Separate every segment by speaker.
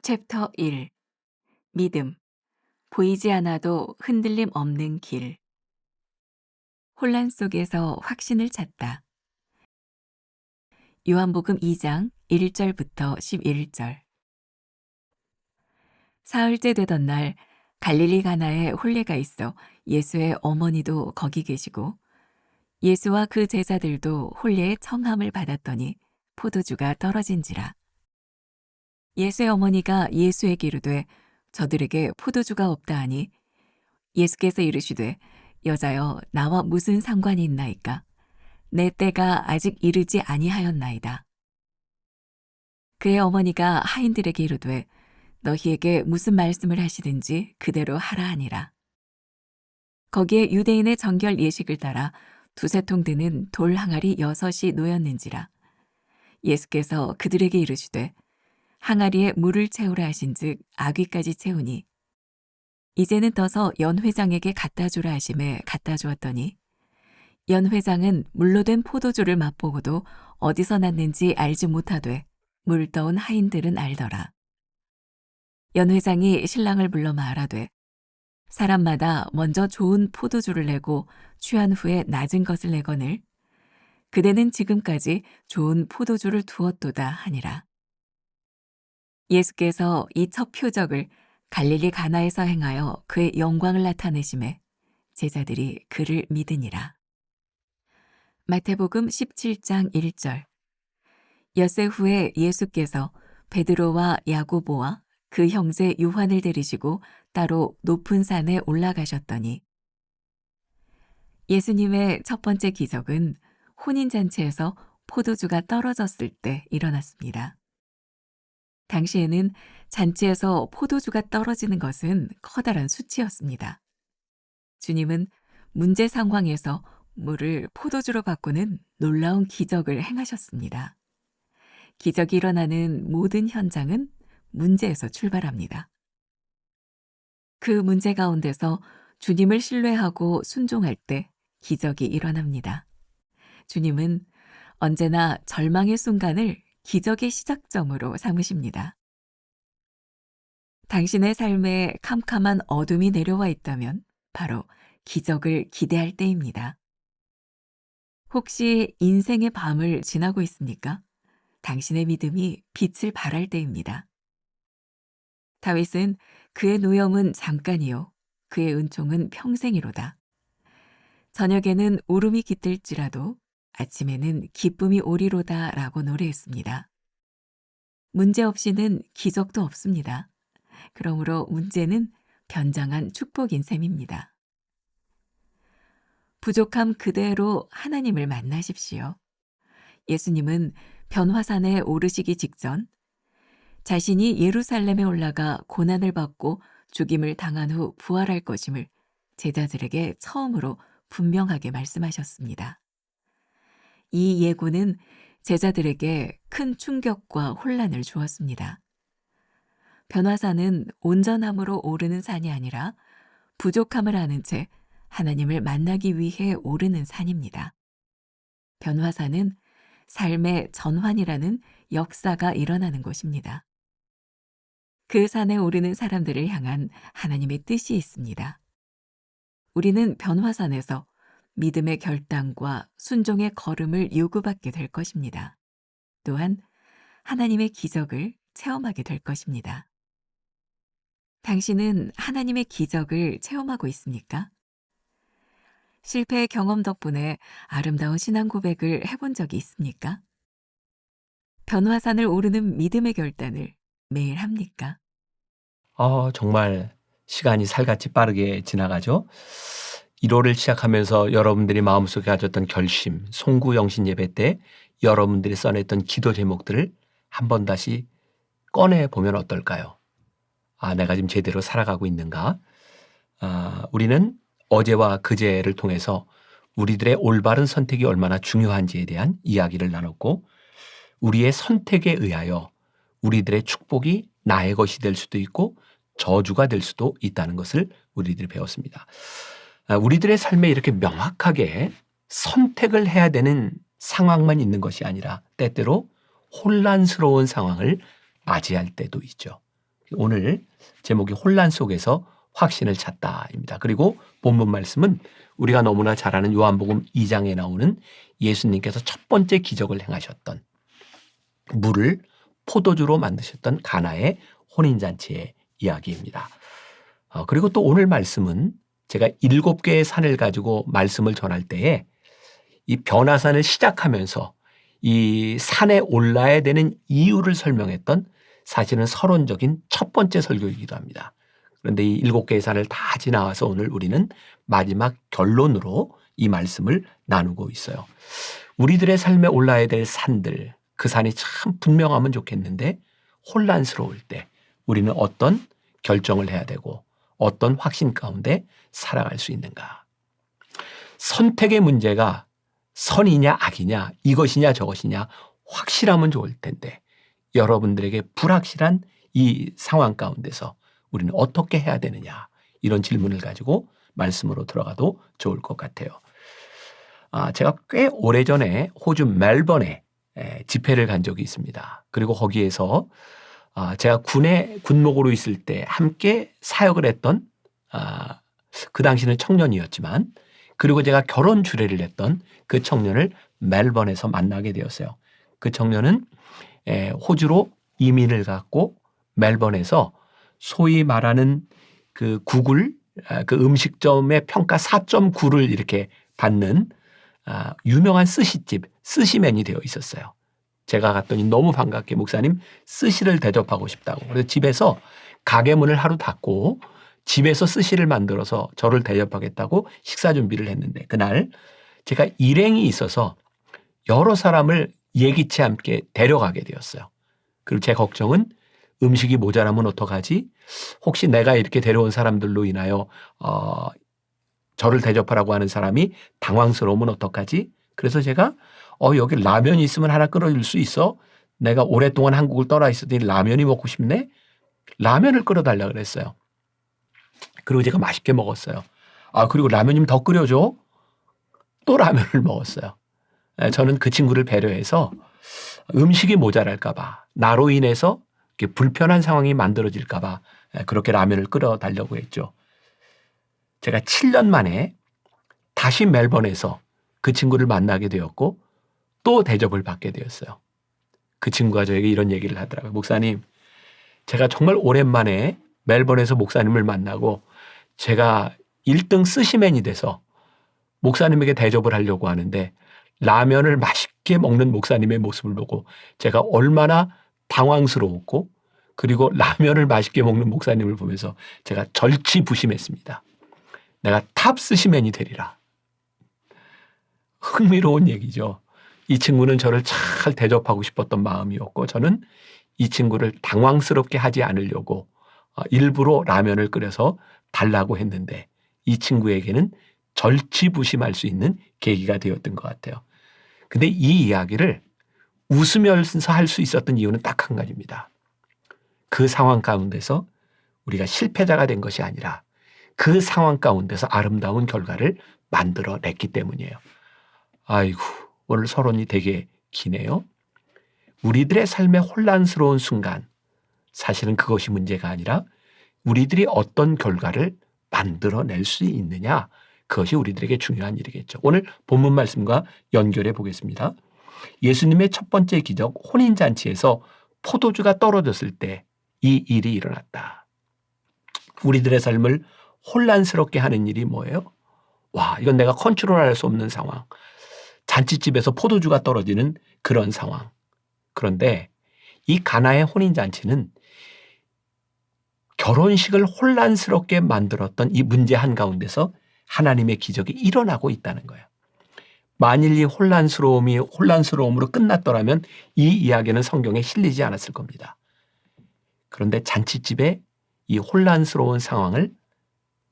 Speaker 1: 챕터 1. 믿음. 보이지 않아도 흔들림 없는 길. 혼란 속에서 확신을 찾다. 요한복음 2장 1절부터 11절. 사흘째 되던 날 갈릴리 가나에 혼례가 있어 예수의 어머니도 거기 계시고 예수와 그 제자들도 혼례의 청함을 받았더니 포도주가 떨어진지라. 예수의 어머니가 예수에게 이르되 저들에게 포도주가 없다 하니 예수께서 이르시되 여자여 나와 무슨 상관이 있나이까 내 때가 아직 이르지 아니하였나이다. 그의 어머니가 하인들에게 이르되 너희에게 무슨 말씀을 하시든지 그대로 하라 하니라. 거기에 유대인의 정결 예식을 따라 두세 통 드는 돌 항아리 6이 놓였는지라. 예수께서 그들에게 이르시되 항아리에 물을 채우라 하신즉 아귀까지 채우니 이제는 떠서 연 회장에게 갖다 주라 하심에 갖다 주었더니 연 회장은 물로 된 포도주를 맛보고도 어디서 났는지 알지 못하되 물 떠온 하인들은 알더라. 연 회장이 신랑을 불러 말하되 사람마다 먼저 좋은 포도주를 내고 취한 후에 낮은 것을 내거늘 그대는 지금까지 좋은 포도주를 두었도다 하니라. 예수께서 이 첫 표적을 갈릴리 가나에서 행하여 그의 영광을 나타내심에 제자들이 그를 믿으니라. 마태복음 17장 1절. 엿새 후에 예수께서 베드로와 야고보와 그 형제 요한을 데리시고 따로 높은 산에 올라가셨더니 예수님의 첫 번째 기적은 혼인잔치에서 포도주가 떨어졌을 때 일어났습니다. 당시에는 잔치에서 포도주가 떨어지는 것은 커다란 수치였습니다. 주님은 문제 상황에서 물을 포도주로 바꾸는 놀라운 기적을 행하셨습니다. 기적이 일어나는 모든 현장은 문제에서 출발합니다. 그 문제 가운데서 주님을 신뢰하고 순종할 때 기적이 일어납니다. 주님은 언제나 절망의 순간을 기적의 시작점으로 삼으십니다. 당신의 삶에 캄캄한 어둠이 내려와 있다면 바로 기적을 기대할 때입니다. 혹시 인생의 밤을 지나고 있습니까? 당신의 믿음이 빛을 발할 때입니다. 다윗은 그의 노염은 잠깐이요 그의 은총은 평생이로다. 저녁에는 울음이 깃들지라도 아침에는 기쁨이 오리로다 라고 노래했습니다. 문제 없이는 기적도 없습니다. 그러므로 문제는 변장한 축복인 셈입니다. 부족함 그대로 하나님을 만나십시오. 예수님은 변화산에 오르시기 직전 자신이 예루살렘에 올라가 고난을 받고 죽임을 당한 후 부활할 것임을 제자들에게 처음으로 분명하게 말씀하셨습니다. 이 예고는 제자들에게 큰 충격과 혼란을 주었습니다. 변화산은 온전함으로 오르는 산이 아니라 부족함을 아는 채 하나님을 만나기 위해 오르는 산입니다. 변화산은 삶의 전환이라는 역사가 일어나는 곳입니다. 그 산에 오르는 사람들을 향한 하나님의 뜻이 있습니다. 우리는 변화산에서 믿음의 결단과 순종의 걸음을 요구받게 될 것입니다. 또한 하나님의 기적을 체험하게 될 것입니다. 당신은 하나님의 기적을 체험하고 있습니까? 실패의 경험 덕분에 아름다운 신앙 고백을 해본 적이 있습니까? 변화산을 오르는 믿음의 결단을 매일 합니까?
Speaker 2: 정말 시간이 살같이 빠르게 지나가죠. 1월을 시작하면서 여러분들이 마음속에 가졌던 결심, 송구영신 예배 때 여러분들이 써냈던 기도 제목들을 한번 다시 꺼내보면 어떨까요? 내가 지금 제대로 살아가고 있는가? 우리는 어제와 그제를 통해서 우리들의 올바른 선택이 얼마나 중요한지에 대한 이야기를 나눴고 우리의 선택에 의하여 우리들의 축복이 나의 것이 될 수도 있고 저주가 될 수도 있다는 것을 우리들이 배웠습니다. 우리들의 삶에 이렇게 명확하게 선택을 해야 되는 상황만 있는 것이 아니라 때때로 혼란스러운 상황을 맞이할 때도 있죠. 오늘 제목이 혼란 속에서 확신을 찾다입니다. 그리고 본문 말씀은 우리가 너무나 잘 아는 요한복음 2장에 나오는 예수님께서 첫 번째 기적을 행하셨던 물을 포도주로 만드셨던 가나의 혼인잔치의 이야기입니다. 그리고 또 오늘 말씀은 제가 7개의 산을 가지고 말씀을 전할 때에 이 변화산을 시작하면서 이 산에 올라야 되는 이유를 설명했던 사실은 서론적인 첫 번째 설교이기도 합니다. 그런데 이 7개의 산을 다 지나와서 오늘 우리는 마지막 결론으로 이 말씀을 나누고 있어요. 우리들의 삶에 올라야 될 산들, 그 산이 참 분명하면 좋겠는데 혼란스러울 때 우리는 어떤 결정을 해야 되고 어떤 확신 가운데 살아갈 수 있는가. 선택의 문제가 선이냐 악이냐 이것이냐 저것이냐 확실하면 좋을 텐데 여러분들에게 불확실한 이 상황 가운데서 우리는 어떻게 해야 되느냐 이런 질문을 가지고 말씀으로 들어가도 좋을 것 같아요. 제가 꽤 오래전에 호주 멜번에 집회를 간 적이 있습니다. 그리고 거기에서 제가 군에 군목으로 있을 때 함께 사역을 했던 그 당시는 청년이었지만 그리고 제가 결혼 주례를 했던 그 청년을 멜번에서 만나게 되었어요. 그 청년은 호주로 이민을 갔고 멜번에서 소위 말하는 그 구글 그 음식점의 평가 4.9를 이렇게 받는 유명한 스시집 스시맨이 되어 있었어요. 제가 갔더니 너무 반갑게 목사님 스시를 대접하고 싶다고. 그래서 집에서 가게 문을 하루 닫고 집에서 스시를 만들어서 저를 대접하겠다고 식사 준비를 했는데 그날 제가 일행이 있어서 여러 사람을 예기치 않게 데려가게 되었어요. 그리고 제 걱정은 음식이 모자라면 어떡하지? 혹시 내가 이렇게 데려온 사람들로 인하여 저를 대접하라고 하는 사람이 당황스러우면 어떡하지? 그래서 제가 여기 라면이 있으면 하나 끓여줄 수 있어? 내가 오랫동안 한국을 떠나 있었더니 라면이 먹고 싶네? 라면을 끓여달라 그랬어요. 그리고 제가 맛있게 먹었어요. 그리고 라면 좀 더 끓여줘? 또 라면을 먹었어요. 저는 그 친구를 배려해서 음식이 모자랄까 봐 나로 인해서 이렇게 불편한 상황이 만들어질까 봐 그렇게 라면을 끓여달라고 했죠. 제가 7년 만에 다시 멜번에서 그 친구를 만나게 되었고 또 대접을 받게 되었어요. 그 친구가 저에게 이런 얘기를 하더라고요. 목사님, 제가 정말 오랜만에 멜번에서 목사님을 만나고 제가 1등 스시맨이 돼서 목사님에게 대접을 하려고 하는데 라면을 맛있게 먹는 목사님의 모습을 보고 제가 얼마나 당황스러웠고 그리고 라면을 맛있게 먹는 목사님을 보면서 제가 절치부심했습니다. 내가 탑 스시맨이 되리라. 흥미로운 얘기죠. 이 친구는 저를 잘 대접하고 싶었던 마음이었고 저는 이 친구를 당황스럽게 하지 않으려고 일부러 라면을 끓여서 달라고 했는데 이 친구에게는 절치부심할 수 있는 계기가 되었던 것 같아요. 근데 이 이야기를 웃으면서 할 수 있었던 이유는 딱 한 가지입니다. 그 상황 가운데서 우리가 실패자가 된 것이 아니라 그 상황 가운데서 아름다운 결과를 만들어냈기 때문이에요. 아이고, 오늘 서론이 되게 기네요. 우리들의 삶의 혼란스러운 순간, 사실은 그것이 문제가 아니라 우리들이 어떤 결과를 만들어낼 수 있느냐, 그것이 우리들에게 중요한 일이겠죠. 오늘 본문 말씀과 연결해 보겠습니다. 예수님의 첫 번째 기적 혼인잔치에서 포도주가 떨어졌을 때 이 일이 일어났다. 우리들의 삶을 혼란스럽게 하는 일이 뭐예요? 이건 내가 컨트롤할 수 없는 상황. 잔치집에서 포도주가 떨어지는 그런 상황. 그런데 이 가나의 혼인잔치는 결혼식을 혼란스럽게 만들었던 이 문제 한가운데서 하나님의 기적이 일어나고 있다는 거예요. 만일 이 혼란스러움으로 끝났더라면 이 이야기는 성경에 실리지 않았을 겁니다. 그런데 잔치집에 이 혼란스러운 상황을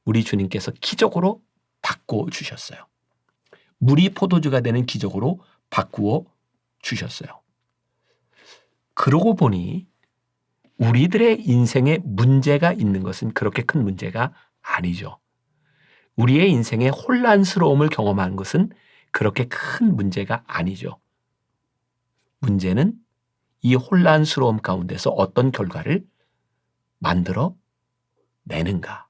Speaker 2: 우리 주님께서 기적으로 바꾸어 주셨어요. 물이 포도주가 되는 기적으로 바꾸어 주셨어요. 그러고 보니 우리들의 인생에 문제가 있는 것은 그렇게 큰 문제가 아니죠. 우리의 인생에 혼란스러움을 경험하는 것은 그렇게 큰 문제가 아니죠. 문제는 이 혼란스러움 가운데서 어떤 결과를 만들어 내는가?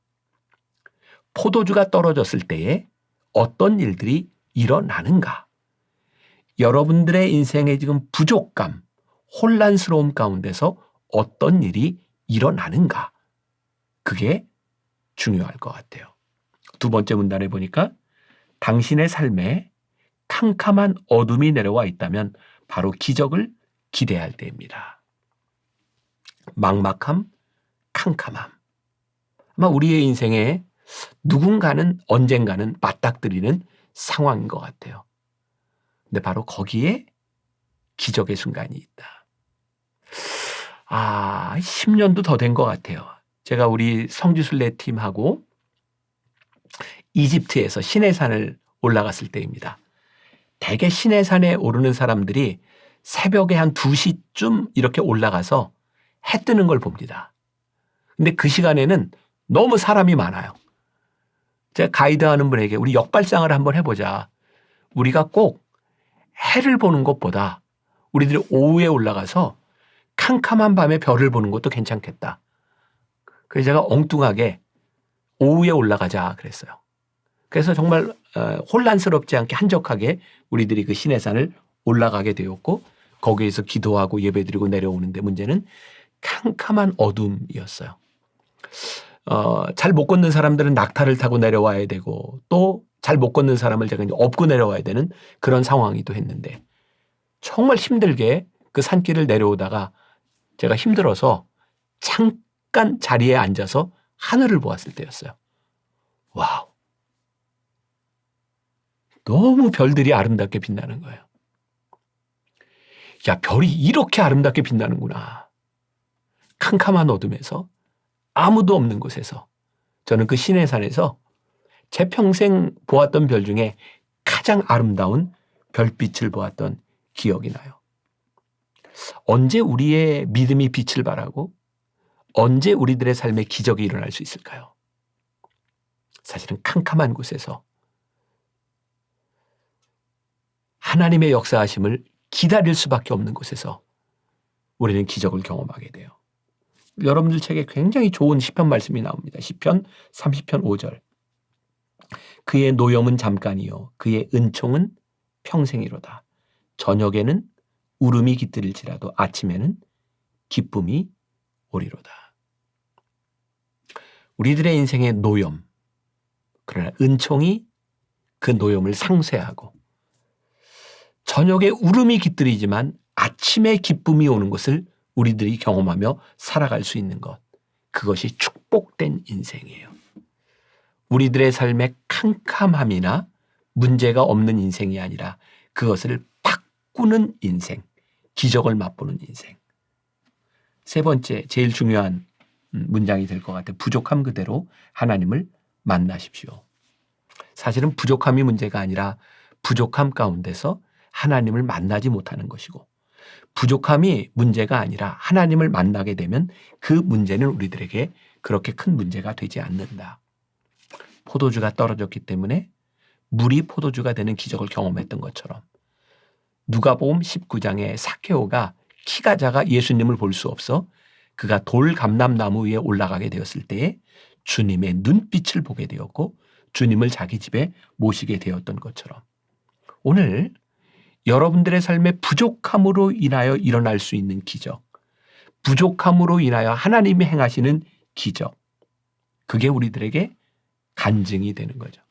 Speaker 2: 포도주가 떨어졌을 때에 어떤 일들이 일어나는가? 여러분들의 인생의 지금 부족감, 혼란스러움 가운데서 어떤 일이 일어나는가? 그게 중요할 것 같아요. 두 번째 문단에 보니까 당신의 삶에 캄캄한 어둠이 내려와 있다면 바로 기적을 기대할 때입니다. 막막함, 캄캄함. 아마 우리의 인생에 누군가는 언젠가는 맞닥뜨리는 상황인 것 같아요. 근데 바로 거기에 기적의 순간이 있다. 10년도 더 된 것 같아요. 제가 우리 성지순례 팀하고 이집트에서 시내산을 올라갔을 때입니다. 대개 시내산에 오르는 사람들이 새벽에 한 2시쯤 이렇게 올라가서 해 뜨는 걸 봅니다. 근데 그 시간에는 너무 사람이 많아요. 제가 가이드하는 분에게 우리 역발상을 한번 해보자. 우리가 꼭 해를 보는 것보다 우리들이 오후에 올라가서 캄캄한 밤에 별을 보는 것도 괜찮겠다. 그래서 제가 엉뚱하게 오후에 올라가자 그랬어요. 그래서 정말 혼란스럽지 않게 한적하게 우리들이 그 시내산을 올라가게 되었고 거기에서 기도하고 예배드리고 내려오는데 문제는 캄캄한 어둠이었어요. 잘 못 걷는 사람들은 낙타를 타고 내려와야 되고 또 잘 못 걷는 사람을 제가 이제 업고 내려와야 되는 그런 상황이기도 했는데 정말 힘들게 그 산길을 내려오다가 제가 힘들어서 잠깐 자리에 앉아서 하늘을 보았을 때였어요. 와우. 너무 별들이 아름답게 빛나는 거예요. 야, 별이 이렇게 아름답게 빛나는구나. 캄캄한 어둠에서 아무도 없는 곳에서 저는 그 시내산에서 제 평생 보았던 별 중에 가장 아름다운 별빛을 보았던 기억이 나요. 언제 우리의 믿음이 빛을 발하고 언제 우리들의 삶에 기적이 일어날 수 있을까요? 사실은 캄캄한 곳에서 하나님의 역사하심을 기다릴 수밖에 없는 곳에서 우리는 기적을 경험하게 돼요. 여러분들 책에 굉장히 좋은 시편 말씀이 나옵니다. 시편 30편 5절. 그의 노염은 잠깐이요 그의 은총은 평생이로다. 저녁에는 울음이 깃들일지라도 아침에는 기쁨이 오리로다. 우리들의 인생의 노염, 그러나 은총이 그 노염을 상쇄하고 저녁에 울음이 깃들이지만 아침에 기쁨이 오는 것을 우리들이 경험하며 살아갈 수 있는 것, 그것이 축복된 인생이에요. 우리들의 삶의 캄캄함이나 문제가 없는 인생이 아니라 그것을 바꾸는 인생, 기적을 맛보는 인생. 세 번째, 제일 중요한 문장이 될 것 같아요. 부족함 그대로 하나님을 만나십시오. 사실은 부족함이 문제가 아니라 부족함 가운데서 하나님을 만나지 못하는 것이고 부족함이 문제가 아니라 하나님을 만나게 되면 그 문제는 우리들에게 그렇게 큰 문제가 되지 않는다. 포도주가 떨어졌기 때문에 물이 포도주가 되는 기적을 경험했던 것처럼 누가복음 19장에 삭개오가 키가 작아 예수님을 볼 수 없어 그가 돌감람나무 위에 올라가게 되었을 때에 주님의 눈빛을 보게 되었고 주님을 자기 집에 모시게 되었던 것처럼 오늘 여러분들의 삶의 부족함으로 인하여 일어날 수 있는 기적, 부족함으로 인하여 하나님이 행하시는 기적, 그게 우리들에게 간증이 되는 거죠.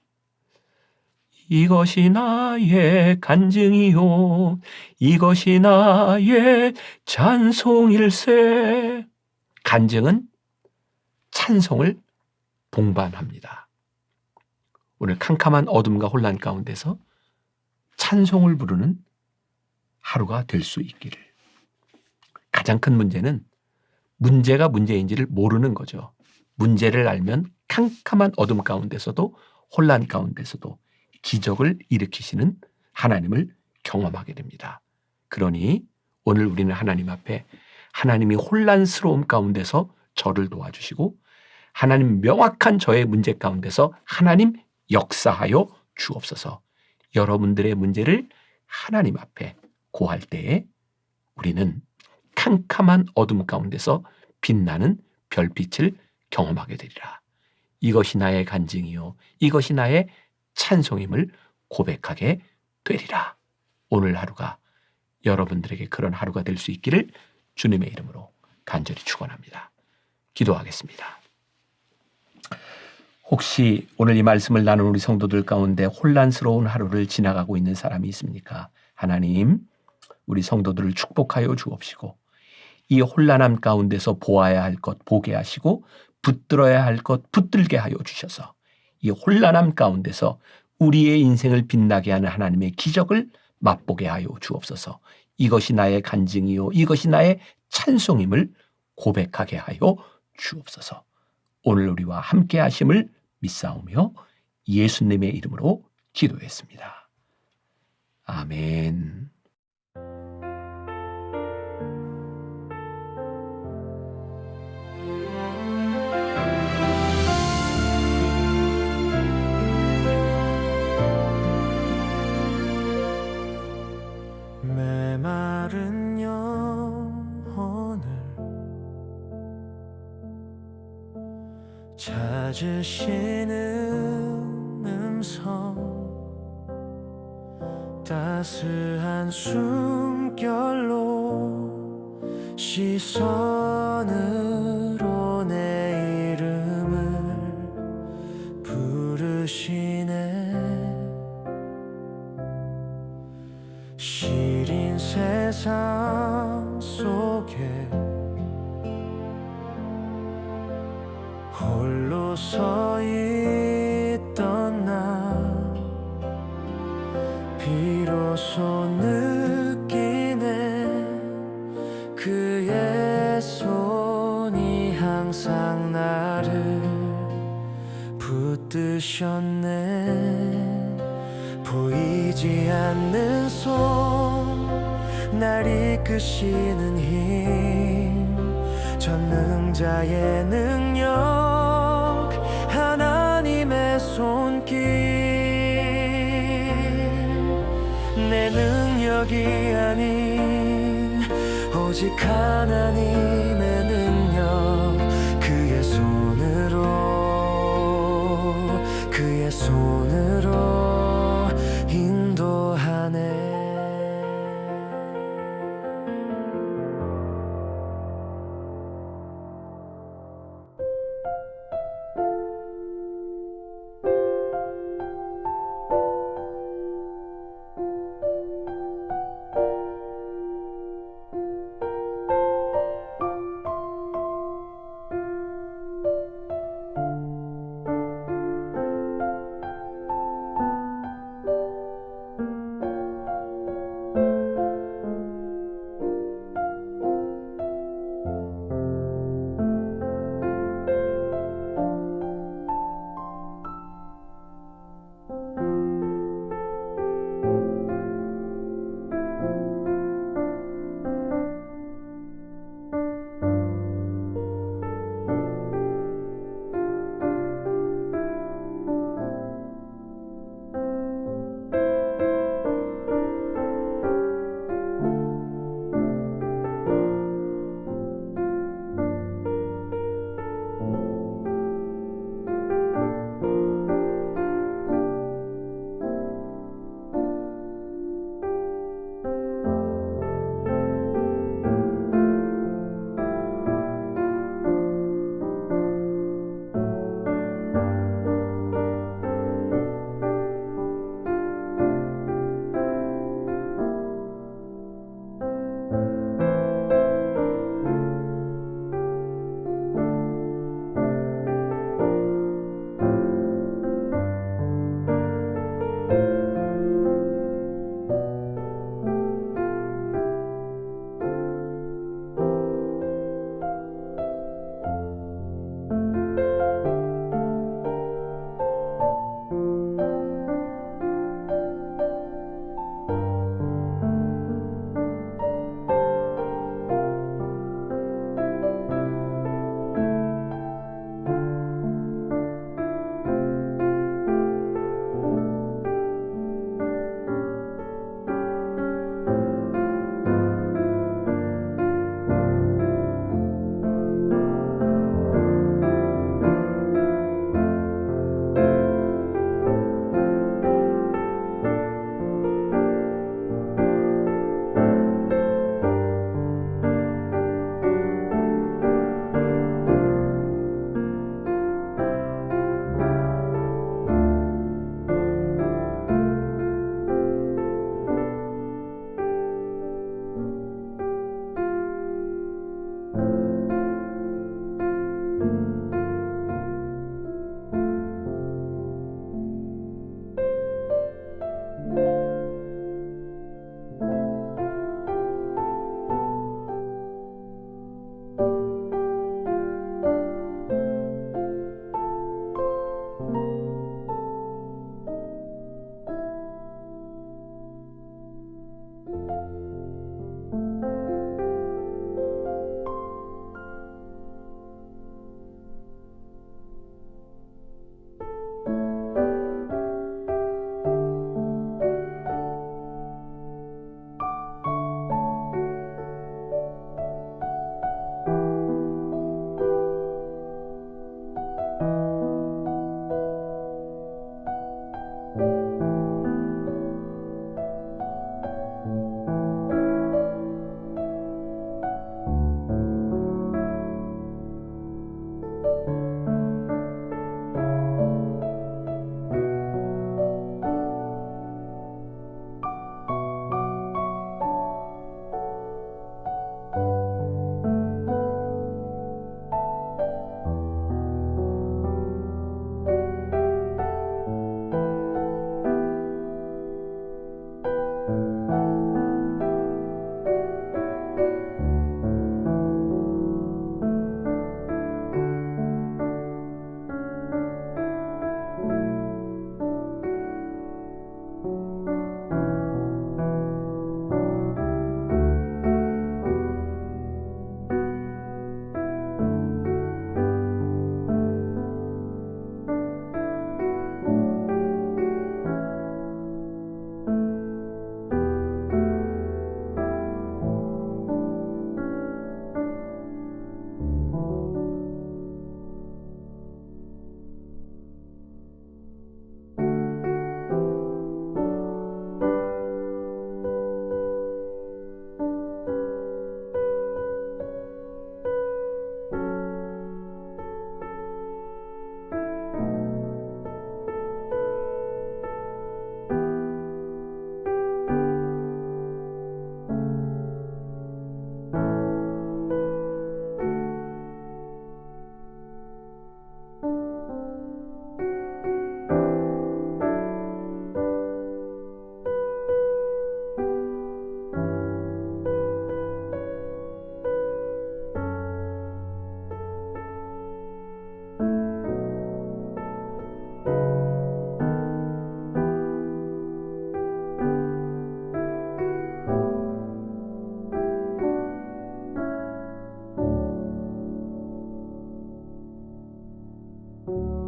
Speaker 2: 이것이 나의 간증이요 이것이 나의 찬송일세. 간증은 찬송을 동반합니다. 오늘 캄캄한 어둠과 혼란 가운데서 찬송을 부르는 하루가 될 수 있기를. 가장 큰 문제는 문제가 문제인지를 모르는 거죠. 문제를 알면 캄캄한 어둠 가운데서도 혼란 가운데서도 기적을 일으키시는 하나님을 경험하게 됩니다. 그러니 오늘 우리는 하나님 앞에 하나님이 혼란스러움 가운데서 저를 도와주시고 하나님 명확한 저의 문제 가운데서 하나님 역사하여 주옵소서. 여러분들의 문제를 하나님 앞에 고할 때에 우리는 캄캄한 어둠 가운데서 빛나는 별빛을 경험하게 되리라. 이것이 나의 간증이요 이것이 나의 찬송임을 고백하게 되리라. 오늘 하루가 여러분들에게 그런 하루가 될 수 있기를 주님의 이름으로 간절히 축원합니다. 기도하겠습니다. 혹시 오늘 이 말씀을 나눈 우리 성도들 가운데 혼란스러운 하루를 지나가고 있는 사람이 있습니까? 하나님, 우리 성도들을 축복하여 주옵시고 이 혼란함 가운데서 보아야 할 것 보게 하시고 붙들어야 할 것 붙들게 하여 주셔서 이 혼란함 가운데서 우리의 인생을 빛나게 하는 하나님의 기적을 맛보게 하여 주옵소서. 이것이 나의 간증이요 이것이 나의 찬송임을 고백하게 하여 주옵소서. 오늘 우리와 함께 하심을 믿사오며 예수님의 이름으로 기도했습니다. 아멘.
Speaker 3: 메마른 영혼을 찾으시는 음성, 따스한 숨결로 시선으로 내 이름을 부르시네. 시린 세상 속에 홀로 서 있던 나 비로소 느끼네. 그의 손이 항상 나를 붙드셨네. 보이지 않는 손, 날 이끄시는 힘, 전능자의 능력, 하나님의 손길. 내 능력이 아닌 오직 하나님의 능력, 그의 손으로 인도하네. 주